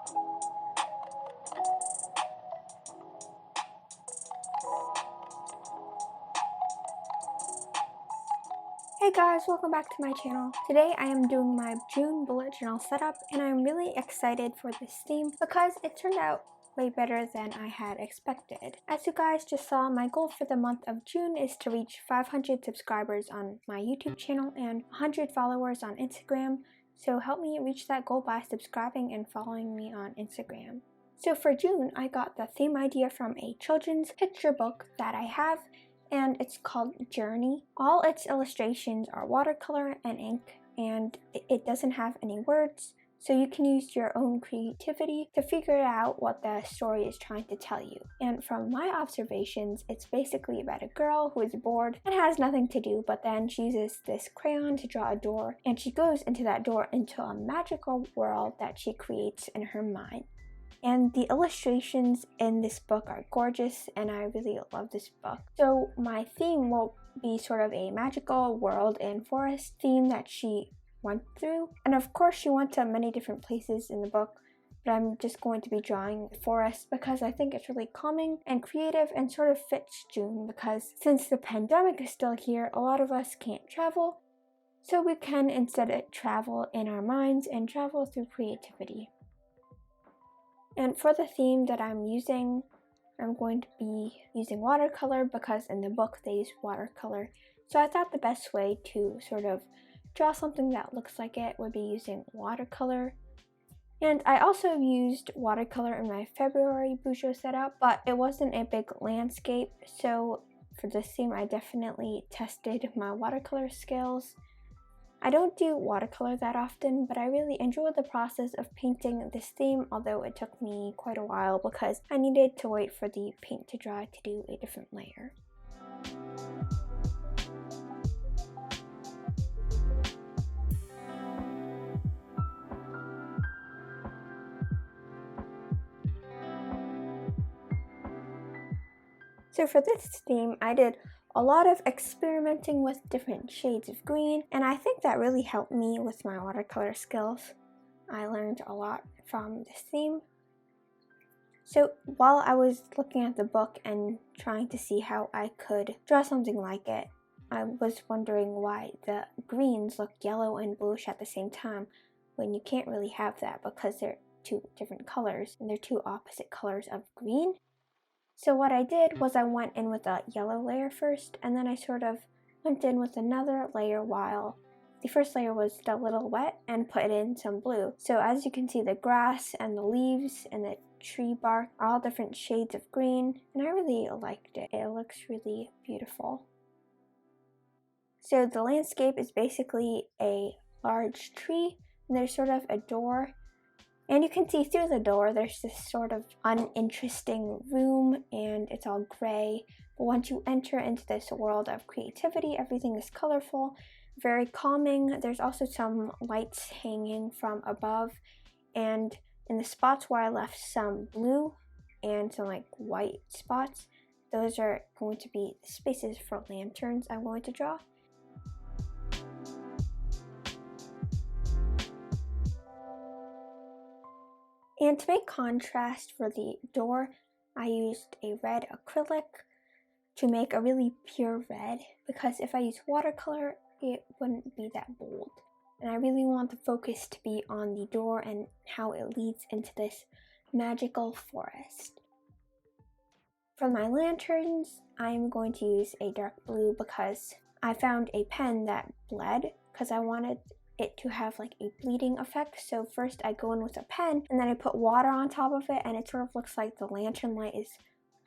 Hey guys, welcome back to my channel. Today I am doing my June bullet journal setup and I'm really excited for this theme because it turned out way better than I had expected. As you guys just saw, my goal for the month of June is to reach 500 subscribers on my YouTube channel and 100 followers on Instagram, so help me reach that goal by subscribing and following me on Instagram. So for June, I got the theme idea from a children's picture book that I have, and it's called Journey. All its illustrations are watercolor and ink, and it doesn't have any words, so you can use your own creativity to figure out what the story is trying to tell you. And from my observations, it's basically about a girl who is bored and has nothing to do, but then she uses this crayon to draw a door, and she goes into that door into a magical world that she creates in her mind. And the illustrations in this book are gorgeous and I really love this book. So my theme will be sort of a magical world and forest theme that she went through. And of course she went to many different places in the book, but I'm just going to be drawing the forest because I think it's really calming and creative and sort of fits June, because since the pandemic is still here, a lot of us can't travel. So we can instead travel in our minds and travel through creativity. And for the theme that I'm using, I'm going to be using watercolor because in the book they use watercolor. So I thought the best way to sort of draw something that looks like it would be using watercolor. And I also used watercolor in my February Bujo setup, but it wasn't a big landscape. So for this theme, I definitely tested my watercolor skills. I don't do watercolor that often, but I really enjoyed the process of painting this theme, although it took me quite a while because I needed to wait for the paint to dry to do a different layer. So for this theme, I did a lot of experimenting with different shades of green, and I think that really helped me with my watercolor skills. I learned a lot from this theme. So while I was looking at the book and trying to see how I could draw something like it, I was wondering why the greens look yellow and bluish at the same time when you can't really have that because they're two different colors and they're two opposite colors of green. So what I did was I went in with a yellow layer first, and then I sort of went in with another layer while the first layer was still a little wet and put in some blue. So as you can see, the grass and the leaves and the tree bark are all different shades of green, and I really liked it. It looks really beautiful. So the landscape is basically a large tree, and there's sort of a door. And you can see through the door, there's this sort of uninteresting room and it's all gray. But once you enter into this world of creativity, everything is colorful, very calming. There's also some lights hanging from above. And in the spots where I left some blue and some like white spots, those are going to be spaces for lanterns I'm going to draw. And to make contrast for the door, I used a red acrylic to make a really pure red, because if I use watercolor, it wouldn't be that bold. And I really want the focus to be on the door and how it leads into this magical forest. For my lanterns, I'm going to use a dark blue because I found a pen that bled because I wanted it to have like a bleeding effect. So first I go in with a pen and then I put water on top of it, and it sort of looks like the lantern light is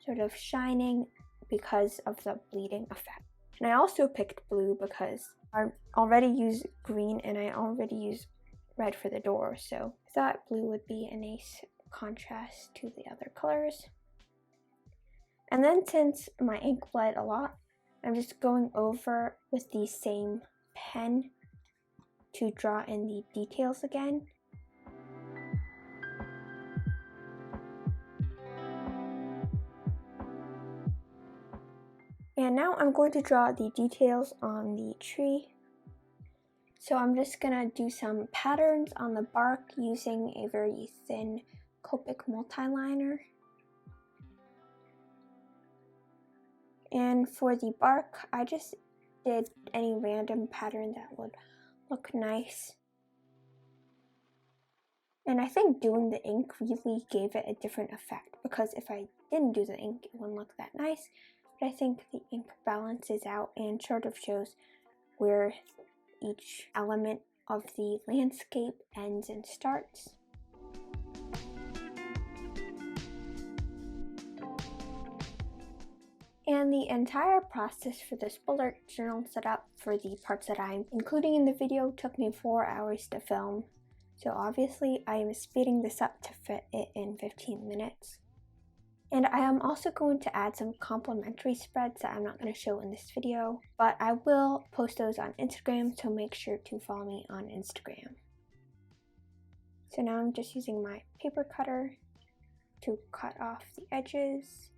sort of shining because of the bleeding effect. And I also picked blue because I already use green and I already use red for the door, so I thought blue would be a nice contrast to the other colors. And then since my ink bled a lot, I'm just going over with the same pen to draw in the details again. And now I'm going to draw the details on the tree. So I'm just gonna do some patterns on the bark using a very thin Copic Multiliner. And for the bark, I just did any random pattern that would look nice. And I think doing the ink really gave it a different effect, because if I didn't do the ink, it wouldn't look that nice. But I think the ink balances out and sort of shows where each element of the landscape ends and starts. And the entire process for this bullet journal setup for the parts that I'm including in the video took me 4 hours to film. So obviously I am speeding this up to fit it in 15 minutes. And I am also going to add some complimentary spreads that I'm not going to show in this video, but I will post those on Instagram, so make sure to follow me on Instagram. So now I'm just using my paper cutter to cut off the edges.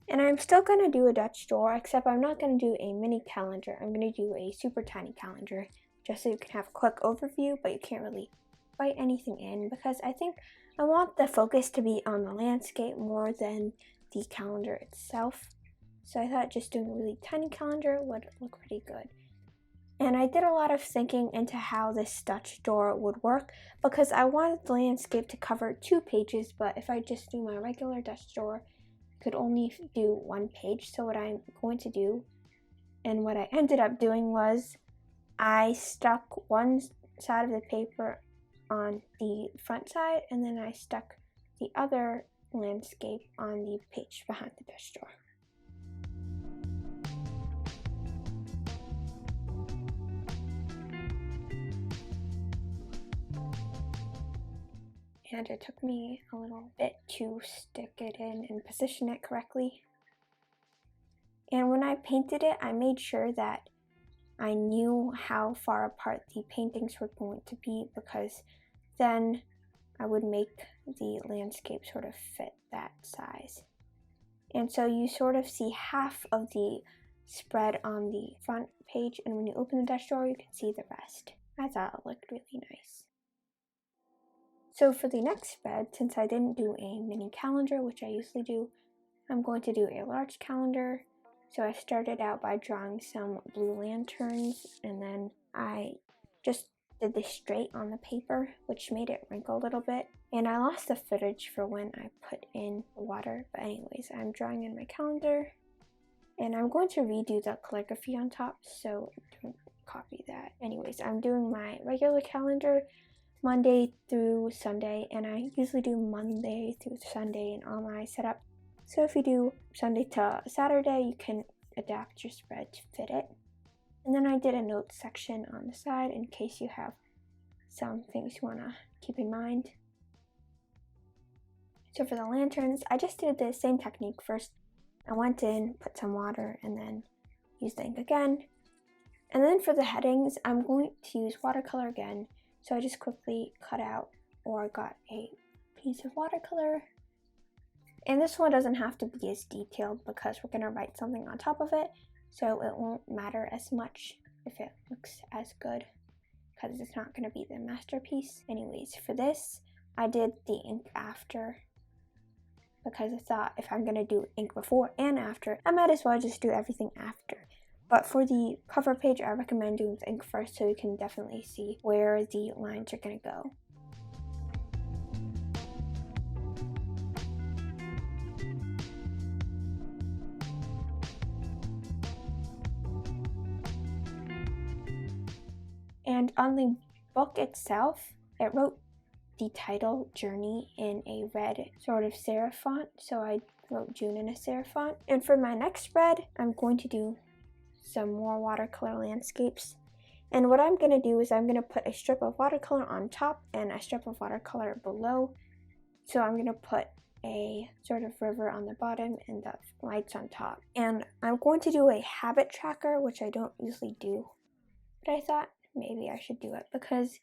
And I'm still going to do a Dutch door, except I'm not going to do a mini calendar. I'm going to do a super tiny calendar, just so you can have a quick overview, but you can't really write anything in, because I think I want the focus to be on the landscape more than the calendar itself. So I thought just doing a really tiny calendar would look pretty good. And I did a lot of thinking into how this Dutch door would work, because I wanted the landscape to cover 2 pages, but if I just do my regular Dutch door, I could only do 1 page. So what I'm going to do, and what I ended up doing, was I stuck one side of the paper on the front side, and then I stuck the other landscape on the page behind the Dutch door. And it took me a little bit to stick it in and position it correctly. And when I painted it, I made sure that I knew how far apart the paintings were going to be, because then I would make the landscape sort of fit that size. And so you sort of see half of the spread on the front page, and when you open the Dutch door, you can see the rest. I thought it looked really nice. So for the next spread, since I didn't do a mini calendar, which I usually do, I'm going to do a large calendar. So I started out by drawing some blue lanterns, and then I just did this straight on the paper, which made it wrinkle a little bit. And I lost the footage for when I put in the water, but anyways, I'm drawing in my calendar. And I'm going to redo the calligraphy on top, so don't copy that. Anyways, I'm doing my regular calendar Monday through Sunday, and I usually do Monday through Sunday in all my setup. So if you do Sunday to Saturday, you can adapt your spread to fit it. And then I did a notes section on the side in case you have some things you want to keep in mind. So for the lanterns, I just did the same technique first. I went in, put some water, and then used the ink again. And then for the headings, I'm going to use watercolor again. So I just quickly cut out, or got a piece of watercolor. And this one doesn't have to be as detailed, because we're going to write something on top of it, so it won't matter as much if it looks as good, because it's not going to be the masterpiece. Anyways, for this, I did the ink after, because I thought if I'm going to do ink before and after, I might as well just do everything after. But for the cover page, I recommend doing the ink first, so you can definitely see where the lines are going to go. And on the book itself, it wrote the title Journey in a red sort of serif font, so I wrote June in a serif font. And for my next spread, I'm going to do some more watercolor landscapes. And what I'm going to do is I'm going to put a strip of watercolor on top and a strip of watercolor below. So I'm going to put a sort of river on the bottom and the lights on top. And I'm going to do a habit tracker, which I don't usually do, but I thought maybe I should do it because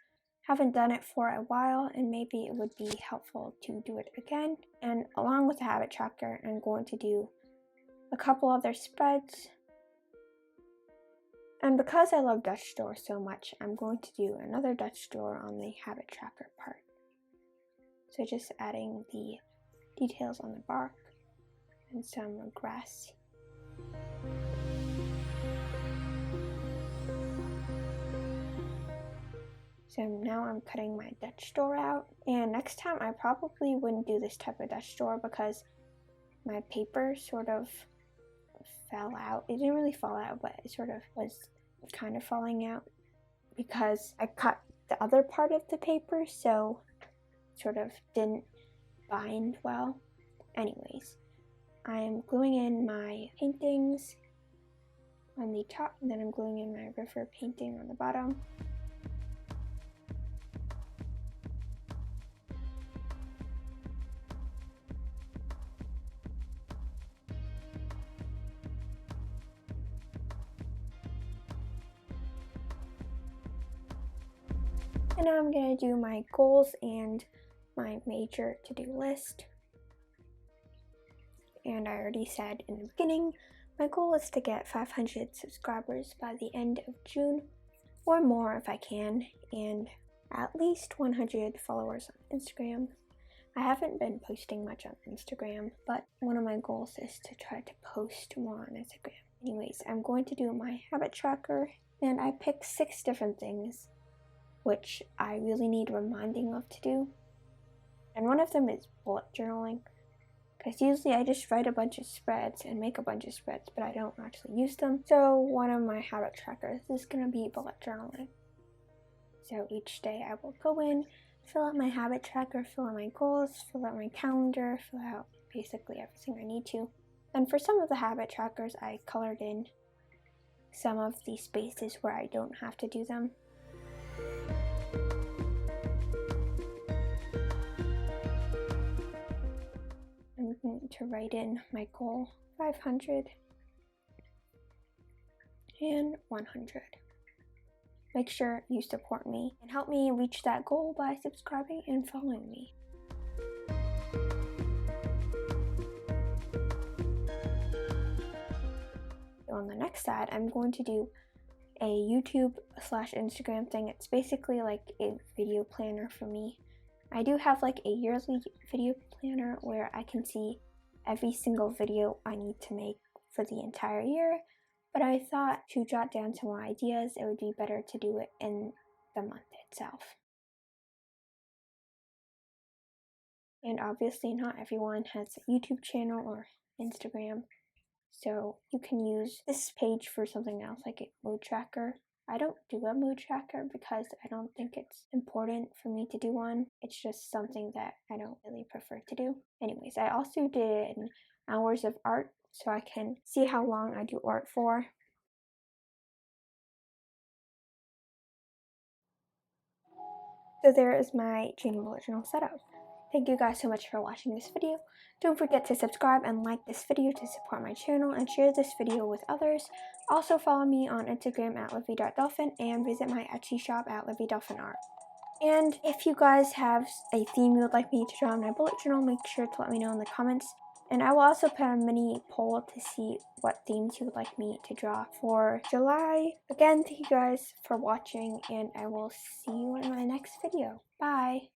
I haven't done it for a while, and maybe it would be helpful to do it again. And along with the habit tracker, I'm going to do a couple other spreads. And because I love Dutch doors so much, I'm going to do another Dutch door on the habit tracker part. So just adding the details on the bark and some grass. So now I'm cutting my Dutch door out, and next time I probably wouldn't do this type of Dutch door because my paper sort of fell out. It didn't really fall out, but it sort of was kind of falling out because I cut the other part of the paper, so it sort of didn't bind well. Anyways, I'm gluing in my paintings on the top, and then I'm gluing in my river painting on the bottom. And now I'm going to do my goals and my major to-do list. And I already said in the beginning, my goal is to get 500 subscribers by the end of June, or more if I can, and at least 100 followers on Instagram. I haven't been posting much on Instagram, but one of my goals is to try to post more on Instagram. Anyways, I'm going to do my habit tracker, and I picked 6 different things which I really need reminding of to do. And one of them is bullet journaling, because usually I just write a bunch of spreads and make a bunch of spreads, but I don't actually use them. So one of my habit trackers is going to be bullet journaling. So each day I will go in, fill out my habit tracker, fill out my goals, fill out my calendar, fill out basically everything I need to. And for some of the habit trackers, I colored in some of the spaces where I don't have to do them. I'm going to write in my goal, 500 and 100. Make sure you support me and help me reach that goal by subscribing and following me. On the next side, I'm going to do a YouTube/Instagram thing. It's basically like a video planner for me. I do have like a yearly video planner where I can see every single video I need to make for the entire year, but I thought to jot down some more ideas, it would be better to do it in the month itself. And obviously not everyone has a YouTube channel or Instagram, so you can use this page for something else, like a mood tracker. I don't do a mood tracker because I don't think it's important for me to do one. It's just something that I don't really prefer to do. Anyways, I also did hours of art so I can see how long I do art for. So there is my June bullet journal setup. Thank you guys so much for watching this video. Don't forget to subscribe and like this video to support my channel and share this video with others. Also follow me on Instagram at livvy.dolphin and visit my Etsy shop at livvy.dolphinart. And if you guys have a theme you would like me to draw in my bullet journal, make sure to let me know in the comments. And I will also put a mini poll to see what themes you would like me to draw for July. Again, thank you guys for watching, and I will see you in my next video. Bye!